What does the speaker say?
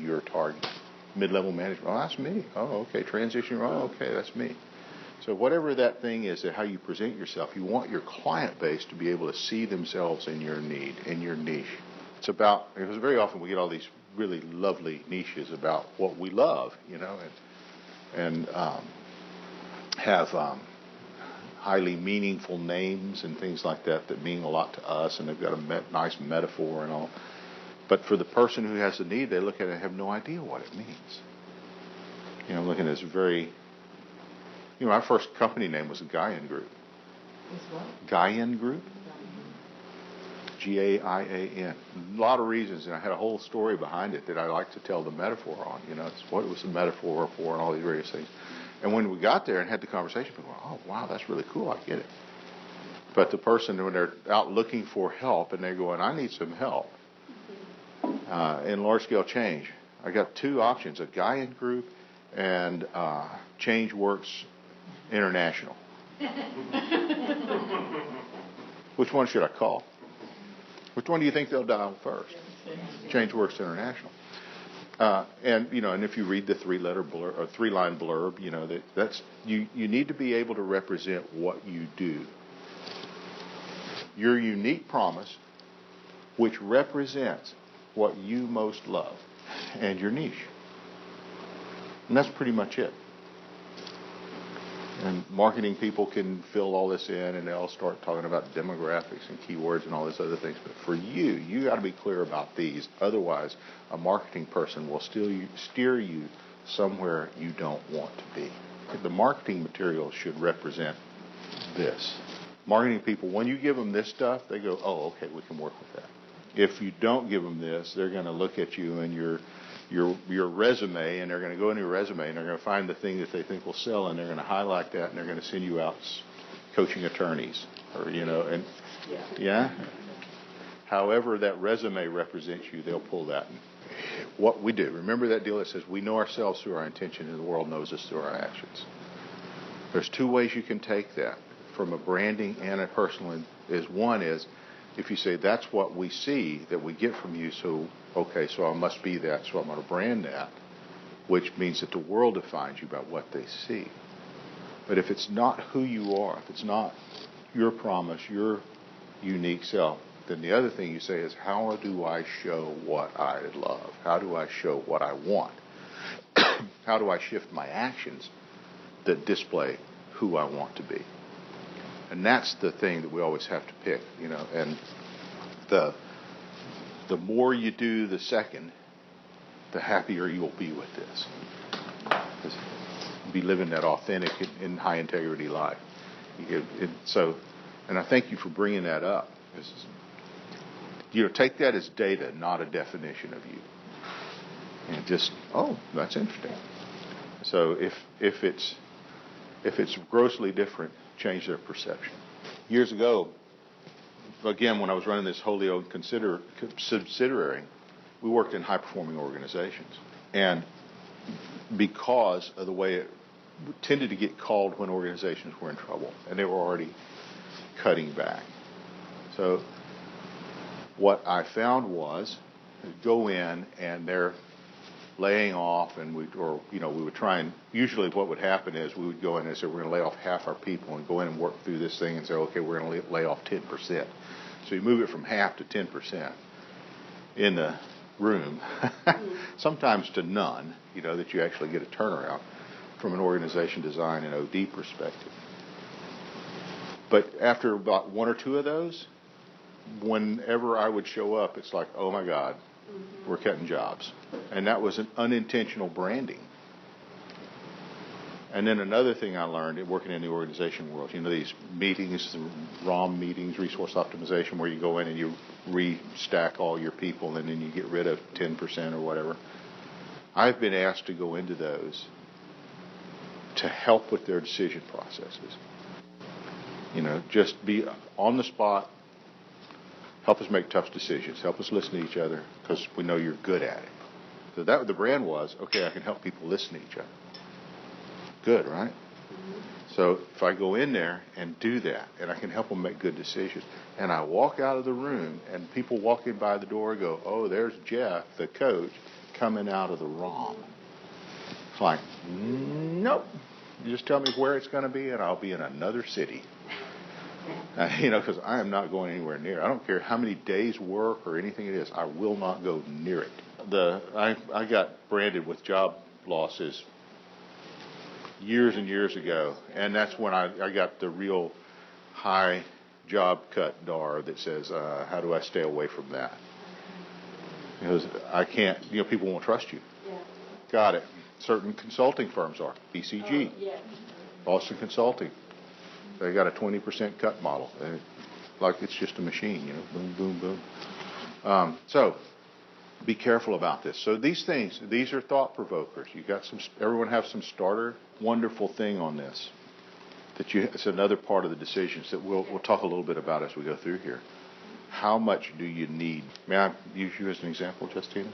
your target. Mid-level management, oh, that's me. Oh, okay. Transition, oh, okay, that's me. So whatever that thing is, that how you present yourself, you want your client base to be able to see themselves in your need, in your niche. It's about, because very often we get all these really lovely niches about what we love, and have highly meaningful names and things like that mean a lot to us, and they've got a nice metaphor and all. But for the person who has the need, they look at it and have no idea what it means. I'm looking at this very... our first company name was the Gaian Group. Is what? Gaian Group. G-A-I-A-N. A lot of reasons, and I had a whole story behind it that I like to tell the metaphor on. It's what it was the metaphor for and all these various things. And when we got there and had the conversation, people went, oh, wow, that's really cool. I get it. But the person, when they're out looking for help and they're going, I need some help in large-scale change, I got two options, a Gaian Group and ChangeWorks International. Which one should I call? Which one do you think they'll dial first? ChangeWorks International. And if you read the three-letter blurb or three-line blurb, that's you need to be able to represent what you do. Your unique promise, which represents what you most love, and your niche. And that's pretty much it. And marketing people can fill all this in, and they'll start talking about demographics and keywords and all these other things. But for you got to be clear about these. Otherwise, a marketing person will steer you somewhere you don't want to be. The marketing material should represent this. Marketing people, when you give them this stuff, they go, oh, okay, we can work with that. If you don't give them this, they're going to look at you and your resume, and they're going to go into your resume, and they're going to find the thing that they think will sell, and they're going to highlight that, and they're going to send you out coaching attorneys, or and however that resume represents you, they'll pull that. And what we do, remember that deal that says we know ourselves through our intention, and the world knows us through our actions. There's two ways you can take that from a branding and a personal. One is if you say that's what we see that we get from you, so okay, so I must be that, so I'm going to brand that, which means that the world defines you by what they see. But if it's not who you are, if it's not your promise, your unique self, then the other thing you say is, how do I show what I love? How do I show what I want? How do I shift my actions that display who I want to be? And that's the thing that we always have to pick, and the more you do the second, the happier you'll be with this. Because you'll be living that authentic and high integrity life. And I thank you for bringing that up. Take that as data, not a definition of you. And just, oh, that's interesting. So if it's grossly different, change their perception. Years ago, again, when I was running this wholly owned subsidiary, we worked in high-performing organizations. And because of the way it tended to get called when organizations were in trouble, and they were already cutting back. So what I found was go in and they're laying off, and we would try and usually what would happen is we would go in and say we're going to lay off half our people and go in and work through this thing and say, okay, we're going to lay off 10%. So you move it from half to 10% in the room, sometimes to none, that you actually get a turnaround from an organization design and OD perspective. But after about one or two of those, whenever I would show up, it's like, oh my God, we're cutting jobs. And that was an unintentional branding. And then another thing I learned working in the organization world, these meetings, the ROM meetings, resource optimization, where you go in and you restack all your people and then you get rid of 10% or whatever. I've been asked to go into those to help with their decision processes. Just be on the spot. Help us make tough decisions. Help us listen to each other because we know you're good at it. So the brand was, okay, I can help people listen to each other. Good, right? Mm-hmm. So if I go in there and do that, and I can help them make good decisions, and I walk out of the room, and people walking by the door go, oh, there's Jeff, the coach, coming out of the ROM. It's like, nope. You just tell me where it's going to be, and I'll be in another city. Because I am not going anywhere near it. I don't care how many days' work or anything it is. I will not go near it. I got branded with job losses years and years ago, and that's when I got the real high job cut DAR that says, how do I stay away from that? Because I can't, people won't trust you. Yeah. Got it. Certain consulting firms are. BCG. Yeah. Boston Consulting. They got a 20% cut model. Like it's just a machine, boom, boom, boom. So be careful about this. So these things, these are thought provokers. Everyone have some starter. Wonderful thing on this. It's another part of the decisions that we'll talk a little bit about as we go through here. How much do you need? May I use you as an example, Justina?